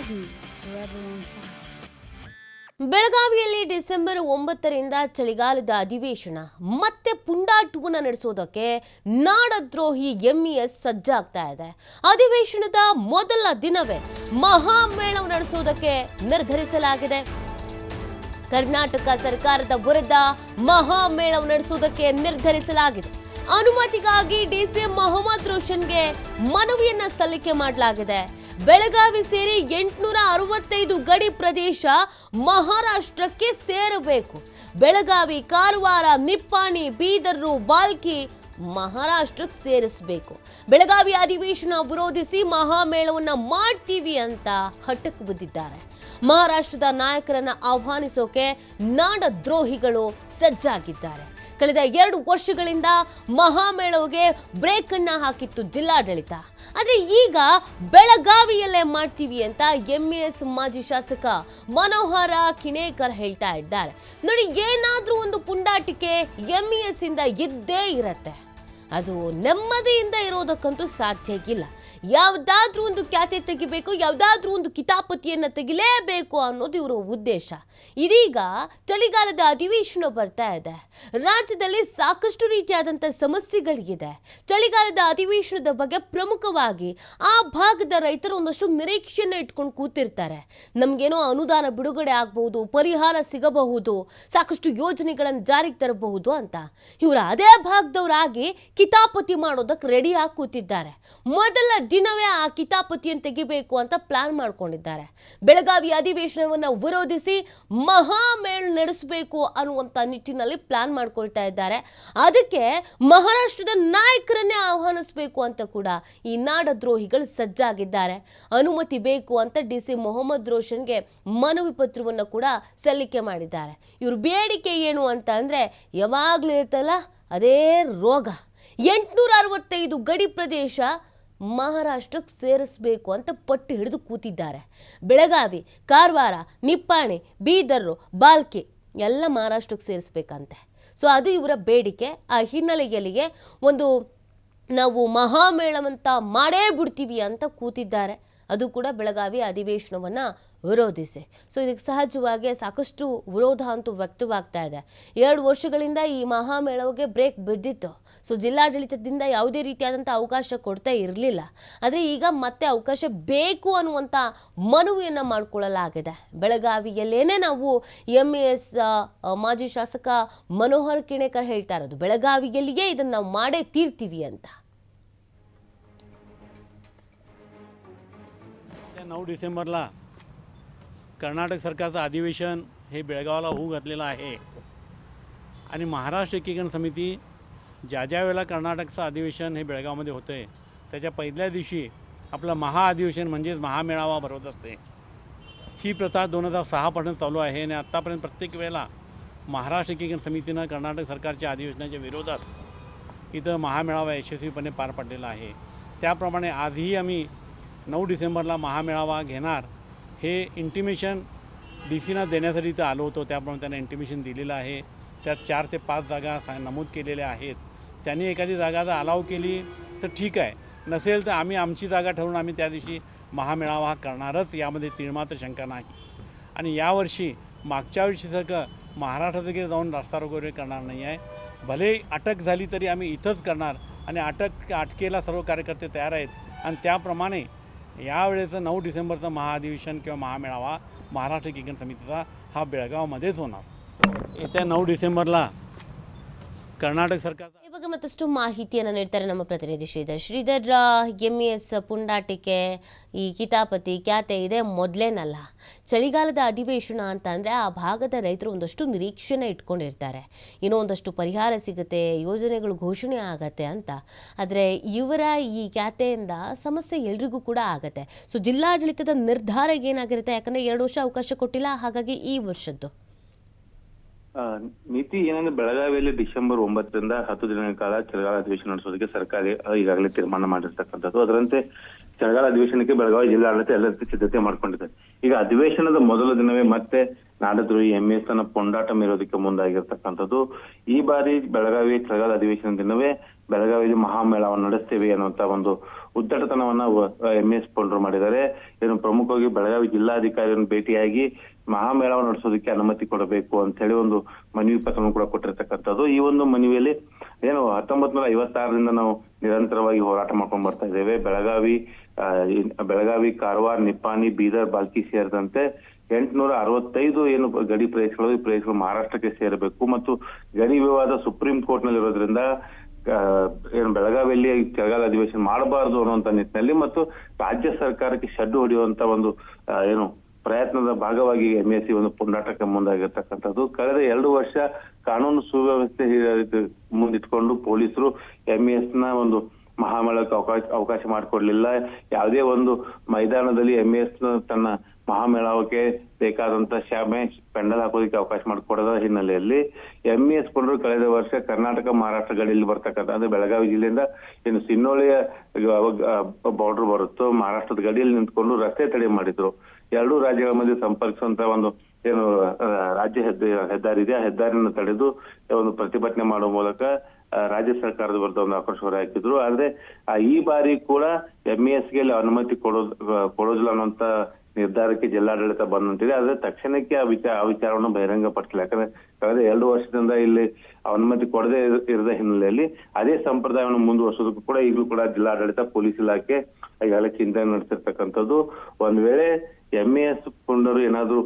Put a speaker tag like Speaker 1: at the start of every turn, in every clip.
Speaker 1: TV, forever on fire.
Speaker 2: ಬೆಳಗಾವಿಯಲ್ಲಿ December 9ರಿಂದ ಚಳಿಗಾಲದ ಅಧಿವೇಶನ ಮತ್ತೆ ಪುಂಡಾಟವನ್ನು ನಡೆಸೋದಕ್ಕೆ ನಾಡದ್ರೋಹಿ ಎಂಇಎಸ್ ಸಜ್ಜಾಗ್ತಾ ಇದೆ. ಅಧಿವೇಶನದ ಮೊದಲ ದಿನವೇ ಮಹಾಮೇಳವು ನಡೆಸೋದಕ್ಕೆ ನಿರ್ಧರಿಸಲಾಗಿದೆ. ಕರ್ನಾಟಕ ಸರ್ಕಾರದ ವಿರುದ್ಧ ಮಹಾಮೇಳವು ನಡೆಸೋದಕ್ಕೆ ನಿರ್ಧರಿಸಲಾಗಿದೆ. ಅನುಮತಿಗಾಗಿ ಡಿಸಿಎಂ ಮೊಹಮ್ಮದ್ ರೋಷನ್ಗೆ ಮನವಿಯನ್ನ ಸಲ್ಲಿಕೆ ಮಾಡಲಾಗಿದೆ. ಬೆಳಗಾವಿ ಸೇರಿ 865 ಗಡಿ ಪ್ರದೇಶ ಮಹಾರಾಷ್ಟ್ರಕ್ಕೆ ಸೇರಬೇಕು. ಬೆಳಗಾವಿ, ಕಾರವಾರ, ನಿಪ್ಪಾಣಿ, ಬೀದರು, ಬಾಲ್ಕಿ ಮಹಾರಾಷ್ಟ್ರಕ್ಕೆ ಸೇರಿಸಬೇಕು. ಬೆಳಗಾವಿ ಅಧಿವೇಶನ ವಿರೋಧಿಸಿ ಮಹಾಮೇಳವನ್ನ ಮಾಡ್ತೀವಿ ಅಂತ ಹಠಕ್ಕೆ ಬಿದ್ದಿದ್ದಾರೆ. ಮಹಾರಾಷ್ಟ್ರದ ನಾಯಕರನ್ನ ಆಹ್ವಾನಿಸೋಕೆ ನಾಡದ್ರೋಹಿಗಳು ಸಜ್ಜಾಗಿದ್ದಾರೆ. ಕಳೆದ 2 ವರ್ಷಗಳಿಂದ ಮಹಾಮೇಳವಿಗೆ ಬ್ರೇಕ್ ಅನ್ನ ಹಾಕಿತ್ತು ಜಿಲ್ಲಾಡಳಿತ. ಆದರೆ ಈಗ ಬೆಳಗಾವಿಯಲ್ಲೇ ಮಾಡ್ತೀವಿ ಅಂತ ಎಂಇಎಸ್ ಮಾಜಿ ಶಾಸಕ ಮನೋಹರ ಕಿಣೇಕರ್ ಹೇಳ್ತಾ ಇದ್ದಾರೆ. ನೋಡಿ, ಏನಾದ್ರೂ ಒಂದು ಪುಂಡಾಟಿಕೆ ಎಂಇಎಸ್ ಇಂದ ಇದ್ದೇ ಇರತ್ತೆ. ಅದು ನೆಮ್ಮದಿಯಿಂದ ಇರೋದಕ್ಕಂತೂ ಸಾಧ್ಯ ಇಲ್ಲ. ಯಾವುದಾದ್ರೂ ಒಂದು ಖ್ಯಾತೆ ತೆಗಿಬೇಕು, ಯಾವುದಾದ್ರೂ ಒಂದು ಕಿತಾಪತಿಯನ್ನು ತೆಗಿಲೇಬೇಕು ಅನ್ನೋದು ಇವರ ಉದ್ದೇಶ. ಇದೀಗ ಚಳಿಗಾಲದ ಅಧಿವೇಶನ ಬರ್ತಾ ಇದೆ. ರಾಜ್ಯದಲ್ಲಿ ಸಾಕಷ್ಟು ರೀತಿಯಾದಂಥ ಸಮಸ್ಯೆಗಳಿದೆ. ಚಳಿಗಾಲದ ಅಧಿವೇಶನದ ಬಗ್ಗೆ ಪ್ರಮುಖವಾಗಿ ಆ ಭಾಗದ ರೈತರು ಒಂದಷ್ಟು ನಿರೀಕ್ಷೆಯನ್ನು ಇಟ್ಕೊಂಡು ಕೂತಿರ್ತಾರೆ. ನಮಗೇನೋ ಅನುದಾನ ಬಿಡುಗಡೆ ಆಗಬಹುದು, ಪರಿಹಾರ ಸಿಗಬಹುದು, ಸಾಕಷ್ಟು ಯೋಜನೆಗಳನ್ನು ಜಾರಿಗೆ ತರಬಹುದು ಅಂತ. ಇವರು ಅದೇ ಭಾಗದವರಾಗಿ ಕಿತಾಪತಿ ಮಾಡೋದಕ್ಕೆ ರೆಡಿ ಆಗಿ ಕೂತಿದ್ದಾರೆ. ಮೊದಲ ದಿನವೇ ಆ ಕಿತಾಪತಿಯನ್ನು ತೆಗಿಬೇಕು ಅಂತ ಪ್ಲಾನ್ ಮಾಡ್ಕೊಂಡಿದ್ದಾರೆ. ಬೆಳಗಾವಿ ಅಧಿವೇಶನವನ್ನು ವಿರೋಧಿಸಿ ಮಹಾಮೇಳ ನಡೆಸಬೇಕು ಅನ್ನುವಂಥ ನಿಟ್ಟಿನಲ್ಲಿ ಪ್ಲಾನ್ ಮಾಡ್ಕೊಳ್ತಾ ಇದ್ದಾರೆ. ಅದಕ್ಕೆ ಮಹಾರಾಷ್ಟ್ರದ ನಾಯಕರನ್ನೇ ಆಹ್ವಾನಿಸಬೇಕು ಅಂತ ಕೂಡ ಈ ನಾಡದ್ರೋಹಿಗಳು ಸಜ್ಜಾಗಿದ್ದಾರೆ. ಅನುಮತಿ ಬೇಕು ಅಂತ ಡಿಸಿ ಮೊಹಮ್ಮದ್ ರೋಷನ್ಗೆ ಮನವಿ ಪತ್ರವನ್ನು ಕೂಡ ಸಲ್ಲಿಕೆ ಮಾಡಿದ್ದಾರೆ. ಇವ್ರ ಬೇಡಿಕೆ ಏನು ಅಂತ ಅಂದರೆ, ಯಾವಾಗಲೂ ಇರ್ತಲ್ಲ ಅದೇ ರೋಗ. 865 ಗಡಿ ಪ್ರದೇಶ ಮಹಾರಾಷ್ಟ್ರಕ್ಕೆ ಸೇರಿಸಬೇಕು ಅಂತ ಪಟ್ಟು ಹಿಡಿದು ಕೂತಿದ್ದಾರೆ. ಬೆಳಗಾವಿ, ಕಾರವಾರ, ನಿಪ್ಪಾಣಿ, ಬೀದರು, ಬಾಲ್ಕಿ ಎಲ್ಲ ಮಹಾರಾಷ್ಟ್ರಕ್ಕೆ ಸೇರಿಸ್ಬೇಕಂತೆ. ಸೊ ಅದು ಇವರ ಬೇಡಿಕೆ. ಆ ಹಿನ್ನೆಲೆಯಲ್ಲಿಯೇ ಒಂದು ನಾವು ಮಹಾಮೇಳವಂತ ಮಾಡೇ ಬಿಡ್ತೀವಿ ಅಂತ ಕೂತಿದ್ದಾರೆ. ಅದು ಕೂಡ ಬೆಳಗಾವಿ ಅಧಿವೇಶನವನ್ನು ವಿರೋಧಿಸಿ. ಸೊ ಇದಕ್ಕೆ ಸಹಜವಾಗಿ ಸಾಕಷ್ಟು ವಿರೋಧ ಅಂತೂ ವ್ಯಕ್ತವಾಗ್ತಾ ಇದೆ. 2 ವರ್ಷಗಳಿಂದ ಈ ಮಹಾಮೇಳವಿಗೆ ಬ್ರೇಕ್ ಬಿದ್ದಿತ್ತು. ಸೊ ಜಿಲ್ಲಾಡಳಿತದಿಂದ ಯಾವುದೇ ರೀತಿಯಾದಂಥ ಅವಕಾಶ ಕೊಡ್ತಾ ಇರಲಿಲ್ಲ. ಆದರೆ ಈಗ ಮತ್ತೆ ಅವಕಾಶ ಬೇಕು ಅನ್ನುವಂಥ ಮನವಿಯನ್ನು ಮಾಡಿಕೊಳ್ಳಲಾಗಿದೆ. ಬೆಳಗಾವಿಯಲ್ಲೇನೆ ನಾವು ಎಂಇಎಸ್ ಮಾಜಿ ಶಾಸಕ ಮನೋಹರ್ ಕಿಣೇಕರ್ ಹೇಳ್ತಾ ಇರೋದು, ಬೆಳಗಾವಿಯಲ್ಲಿಯೇ ಇದನ್ನು ನಾವು ಮಾಡೇ ತೀರ್ತೀವಿ ಅಂತ.
Speaker 3: 9 डिसेंबरला कर्नाटक सरकारचं अधिवेशन हे बेळगावला होऊ घातलेलं आहे. आणि महाराष्ट्र एकीकरण समिती ज्या वेळेला कर्नाटकचं अधिवेशन हे बेळगावमध्ये होतं आहे, त्याच्या पहिल्या दिवशी आपलं महाअधिवेशन म्हणजेच महामेळावा भरवत असते. ही प्रथा 2006 पासून चालू आहे आणि आत्तापर्यंत प्रत्येक वेळेला महाराष्ट्र एकीकरण समितीनं कर्नाटक सरकारच्या अधिवेशनाच्या विरोधात इथं महामेळावा यशस्वीपणे पार पाडलेला आहे. त्याप्रमाणे आजही आम्ही 9 डिसेंबरला महामेळावा घेणार हे इंटिमेशन डी सीना देण्यासाठी इथं आलो होतो. त्याप्रमाणे त्यांना इंटिमेशन दिलेलं आहे. त्यात 4 ते 5 जागा नमूद केलेल्या आहेत. त्यांनी एखादी जागा जर अलाव केली तर ठीक आहे, नसेल तर आम्ही आमची जागा ठरवून आम्ही त्या दिवशी महामेळावा करणारच, यामध्ये तिळमात्र शंका नाही. आणि यावर्षी मागच्या वर्षीसारखं महाराष्ट्रात वगैरे जाऊन रस्ता रोको वगैरे करणार नाही आहे. भले अटक झाली तरी आम्ही इथंच करणार आणि अटकेला सर्व कार्यकर्ते तयार आहेत. आणि त्याप्रमाणे यावेळेचं 9 डिसेंबरचं महाअधिवेशन किंवा महामेळावा महाराष्ट्र एकीकरण समितीचा हा बेळगावमध्येच होणार. येत्या 9 डिसेंबरला कर्नाटक सरकार
Speaker 2: ಇವಾಗ ಮತ್ತಷ್ಟು ಮಾಹಿತಿಯನ್ನು ನೀಡ್ತಾರೆ ನಮ್ಮ ಪ್ರತಿನಿಧಿ ಶ್ರೀಧರ್. ಎಂಇಎಸ್ ಪುಂಡಾಟಿಕೆ, ಈ ಕಿತಾಪತಿ ಖ್ಯಾತೆ ಇದೆ ಮೊದಲೇನಲ್ಲ. ಚಳಿಗಾಲದ ಅಧಿವೇಶನ ಅಂತ ಅಂದರೆ ಆ ಭಾಗದ ರೈತರು ಒಂದಷ್ಟು ನಿರೀಕ್ಷೆನ ಇಟ್ಕೊಂಡಿರ್ತಾರೆ. ಇನ್ನೂ ಒಂದಷ್ಟು ಪರಿಹಾರ ಸಿಗುತ್ತೆ, ಯೋಜನೆಗಳು ಘೋಷಣೆ ಆಗತ್ತೆ ಅಂತ. ಆದರೆ ಇವರ ಈ ಖ್ಯಾತೆಯಿಂದ ಸಮಸ್ಯೆ ಎಲ್ರಿಗೂ ಕೂಡ ಆಗತ್ತೆ. ಸೊ ಜಿಲ್ಲಾಡಳಿತದ ನಿರ್ಧಾರ ಏನಾಗಿರುತ್ತೆ? ಯಾಕಂದರೆ 2 ವರ್ಷ ಅವಕಾಶ ಕೊಟ್ಟಿಲ್ಲ, ಹಾಗಾಗಿ ಈ ವರ್ಷದ್ದು
Speaker 4: ನೀತಿ ಏನಂದ್ರೆ, ಬೆಳಗಾವಿಯಲ್ಲಿ ಡಿಸೆಂಬರ್ 9ರಿಂದ 10 ದಿನಗಳ ಕಾಲ ಚಳಿಗಾಲ ಅಧಿವೇಶನ ನಡೆಸೋದಕ್ಕೆ ಸರ್ಕಾರ ಈಗಾಗಲೇ ತೀರ್ಮಾನ ಮಾಡಿರ್ತಕ್ಕಂಥದ್ದು. ಅದರಂತೆ ಚಳಿಗಾಲ ಅಧಿವೇಶನಕ್ಕೆ ಬೆಳಗಾವಿ ಜಿಲ್ಲಾಡಳಿತ ಎಲ್ಲ ರೀತಿ ಸಿದ್ಧತೆ ಮಾಡ್ಕೊಂಡಿದೆ. ಈಗ ಅಧಿವೇಶನದ ಮೊದಲ ದಿನವೇ ಮತ್ತೆ ನಾಡದ್ರೋಹಿ ಎಂಇಎಸ್ ಅನ್ನ ಪೊಂಡಾಟ ಮೀರೋದಕ್ಕೆ ಮುಂದಾಗಿರ್ತಕ್ಕಂಥದ್ದು. ಈ ಬಾರಿ ಬೆಳಗಾವಿ ಚಳಿಗಾಲ ಅಧಿವೇಶನ ದಿನವೇ ಬೆಳಗಾವಿಯಲ್ಲಿ ಮಹಾಮೇಳವನ್ನು ನಡೆಸ್ತೇವೆ ಅನ್ನುವಂತ ಒಂದು ಉದ್ದಟತನವನ್ನ MES ಪುಂಡರು ಮಾಡಿದ್ದಾರೆ. ಏನು ಪ್ರಮುಖವಾಗಿ ಬೆಳಗಾವಿ ಜಿಲ್ಲಾಧಿಕಾರಿಯನ್ನು ಭೇಟಿಯಾಗಿ ಮಹಾಮೇಳವ ನಡೆಸೋದಕ್ಕೆ ಅನುಮತಿ ಕೊಡಬೇಕು ಅಂತ ಹೇಳಿ ಒಂದು ಮನವಿ ಪತ್ರವನ್ನು ಕೂಡ ಕೊಟ್ಟಿರ್ತಕ್ಕಂಥದ್ದು. ಈ ಒಂದು ಮನವಿಯಲ್ಲಿ ಏನು 1956ರಿಂದ ನಾವು ನಿರಂತರವಾಗಿ ಹೋರಾಟ ಮಾಡ್ಕೊಂಡು ಬರ್ತಾ ಇದ್ದೇವೆ. ಬೆಳಗಾವಿ, ಕಾರವಾರ, ನಿಪ್ಪಾಣಿ, ಬೀದರ್, ಬಾಲ್ಕಿ ಸೇರಿದಂತೆ 865 ಏನು ಗಡಿ ಪ್ರದೇಶಗಳು ಈ ಪ್ರದೇಶಗಳು ಮಹಾರಾಷ್ಟ್ರಕ್ಕೆ ಸೇರಬೇಕು ಮತ್ತು ಗಡಿ ವಿವಾದ ಸುಪ್ರೀಂ ಕೋರ್ಟ್ ನಲ್ಲಿ ಇರೋದ್ರಿಂದ ಏನು ಬೆಳಗಾವಿಯಲ್ಲಿ ಚಳಿಗಾಲ ಅಧಿವೇಶನ ಮಾಡಬಾರದು ಅನ್ನುವಂತ ನಿಟ್ಟಿನಲ್ಲಿ ಮತ್ತು ರಾಜ್ಯ ಸರ್ಕಾರಕ್ಕೆ ಶಡ್ಡು ಹೊಡೆಯುವಂತ ಒಂದು ಏನು ಪ್ರಯತ್ನದ ಭಾಗವಾಗಿ MES ಒಂದು ಪುಂಡಾಟಕ್ಕೆ ಮುಂದಾಗಿರ್ತಕ್ಕಂಥದ್ದು. ಕಳೆದ 2 ವರ್ಷ ಕಾನೂನು ಸುವ್ಯವಸ್ಥೆ ಮುಂದಿಟ್ಕೊಂಡು ಪೊಲೀಸರು MES ನ ಒಂದು ಮಹಾಮೇಳಕ್ಕೆ ಅವಕಾಶ ಮಾಡಿಕೊಡ್ಲಿಲ್ಲ. ಯಾವುದೇ ಒಂದು ಮೈದಾನದಲ್ಲಿ MES ತನ್ನ ಮಹಾಮೇಳಾವಕ್ಕೆ ಬೇಕಾದಂತ ಶಾಮೆ ಪೆಂಡಲ್ ಹಾಕೋದಕ್ಕೆ ಅವಕಾಶ ಮಾಡಿಕೊಡದ ಹಿನ್ನೆಲೆಯಲ್ಲಿ MES ಪುಂಡರು ಕಳೆದ ವರ್ಷ ಕರ್ನಾಟಕ ಮಹಾರಾಷ್ಟ್ರ ಗಡಿಯಲ್ಲಿ ಬರ್ತಕ್ಕಂಥ ಅಂದ್ರೆ ಬೆಳಗಾವಿ ಜಿಲ್ಲೆಯಿಂದ ಏನು ಸಿನ್ನೋಳಿಯ ಬಾರ್ಡರ್ ಬರುತ್ತೋ ಮಹಾರಾಷ್ಟ್ರದ ಗಡಿಯಲ್ಲಿ ನಿಂತ್ಕೊಂಡು ರಸ್ತೆ ತಡೆ ಮಾಡಿದ್ರು. 2 ರಾಜ್ಯಗಳ ಮಧ್ಯೆ ಸಂಪರ್ಕಿಸುವಂತ ಒಂದು ಏನು ರಾಜ್ಯ ಹೆದ್ದಾರಿ ಇದೆ, ಆ ಹೆದ್ದಾರಿಯನ್ನು ತಡೆದು ಒಂದು ಪ್ರತಿಭಟನೆ ಮಾಡುವ ಮೂಲಕ ರಾಜ್ಯ ಸರ್ಕಾರದ ವಿರುದ್ಧ ಒಂದು ಆಕ್ರೋಶ ಹೊರಹಾಕಿದ್ರು. ಆದ್ರೆ ಈ ಬಾರಿ ಕೂಡ MESಗೆ ಅನುಮತಿ ಕೊಡೋದಿಲ್ಲ ಅನ್ನುವಂತ ನಿರ್ಧಾರಕ್ಕೆ ಜಿಲ್ಲಾಡಳಿತ ಬಂದಂತಿದೆ. ಆದ್ರೆ ತಕ್ಷಣಕ್ಕೆ ಆ ವಿಚಾರವನ್ನು ಬಹಿರಂಗ ಪಡಿಸಿಲ್ಲ. ಯಾಕಂದ್ರೆ ಕಳೆದ 2 ವರ್ಷದಿಂದ ಇಲ್ಲಿ ಅನುಮತಿ ಕೊಡದೇ ಇರದ ಹಿನ್ನೆಲೆಯಲ್ಲಿ ಅದೇ ಸಂಪ್ರದಾಯವನ್ನು ಮುಂದುವರಿಸೋದಕ್ಕೂ ಕೂಡ ಈಗಲೂ ಕೂಡ ಜಿಲ್ಲಾಡಳಿತ ಪೊಲೀಸ್ ಇಲಾಖೆ ಈಗಾಗಲೇ ಚಿಂತನೆ ನಡೆಸಿರ್ತಕ್ಕಂಥದ್ದು. ಒಂದ್ ವೇಳೆ MES ಪುಂಡರು ಏನಾದ್ರು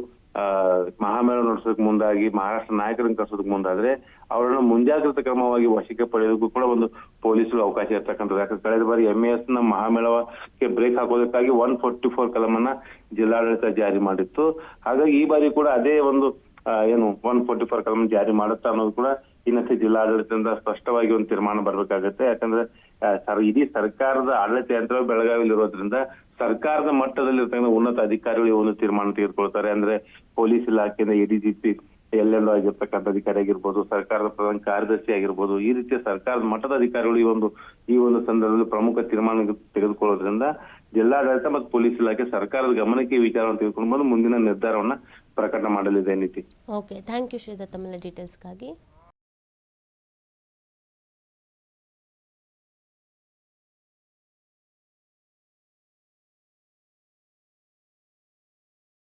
Speaker 4: ಮಹಾಮೇಳ ನಡೆಸೋದಕ್ಕೆ ಮುಂದಾಗಿ ಮಹಾರಾಷ್ಟ್ರ ನಾಯಕರನ್ನು ಕರೆಸೋದಕ್ಕೆ ಮುಂದಾದ್ರೆ ಅವರನ್ನು ಮುಂಜಾಗ್ರತಾ ಕ್ರಮವಾಗಿ ವಶಕ್ಕೆ ಪಡೆಯೋದಕ್ಕೂ ಕೂಡ ಒಂದು ಪೊಲೀಸರು ಅವಕಾಶ ಇರ್ತಕ್ಕಂಥದ್ದು. ಯಾಕಂದ್ರೆ ಕಳೆದ ಬಾರಿ MES ನ ಮಹಾಮೇಳಕ್ಕೆ ಬ್ರೇಕ್ ಹಾಕೋದಕ್ಕಾಗಿ 144 ಕಲಮನ್ನ ಜಿಲ್ಲಾಡಳಿತ ಜಾರಿ ಮಾಡಿತ್ತು. ಹಾಗಾಗಿ ಈ ಬಾರಿ ಕೂಡ ಅದೇ ಒಂದು ಏನು 144 ಕಲಂ ಜಾರಿ ಮಾಡುತ್ತಾ ಅನ್ನೋದು ಕೂಡ ಇನ್ನಷ್ಟೇ ಜಿಲ್ಲಾಡಳಿತದಿಂದ ಸ್ಪಷ್ಟವಾಗಿ ಒಂದು ತೀರ್ಮಾನ ಬರ್ಬೇಕಾಗತ್ತೆ. ಯಾಕಂದ್ರೆ ಇಡೀ ಸರ್ಕಾರದ ಆಡಳಿತ ಯಂತ್ರ ಬೆಳಗಾವಿಯಲ್ಲಿ ಇರೋದ್ರಿಂದ ಸರ್ಕಾರದ ಮಟ್ಟದಲ್ಲಿ ಇರ್ತಕ್ಕಂಥ ಉನ್ನತ ಅಧಿಕಾರಿಗಳು ಒಂದು ತೀರ್ಮಾನ ತೆಗೆದುಕೊಳ್ತಾರೆ. ಅಂದ್ರೆ ಪೊಲೀಸ್ ಇಲಾಖೆಯಿಂದ ADGP LLO ಆಗಿರ್ತಕ್ಕಂಥ ಅಧಿಕಾರಿ ಆಗಿರ್ಬೋದು, ಸರ್ಕಾರದ ಪ್ರಧಾನ ಕಾರ್ಯದರ್ಶಿ ಆಗಿರ್ಬೋದು, ಈ ರೀತಿಯ ಸರ್ಕಾರದ ಮಟ್ಟದ ಅಧಿಕಾರಿಗಳು ಈ ಒಂದು ಸಂದರ್ಭದಲ್ಲಿ ಪ್ರಮುಖ ತೀರ್ಮಾನ ತೆಗೆದುಕೊಳ್ಳೋದ್ರಿಂದ ಜಿಲ್ಲಾಡಳಿತ ಮತ್ತು ಪೊಲೀಸ್ ಇಲಾಖೆ ಸರ್ಕಾರದ ಗಮನಕ್ಕೆ ಈ ವಿಚಾರವನ್ನು ತೆಗೆದುಕೊಂಡು ಬಂದು ಮುಂದಿನ ನಿರ್ಧಾರವನ್ನ ಪ್ರಕಟ ಮಾಡಲಿದೆ ನೀತಿ.
Speaker 2: ಓಕೆ, ಥ್ಯಾಂಕ್ ಯು ಶ್ರೀಧರ್ ತಮ್ಮೆಲ್ಲ ಡೀಟೇಲ್ಸ್ಗಾಗಿ.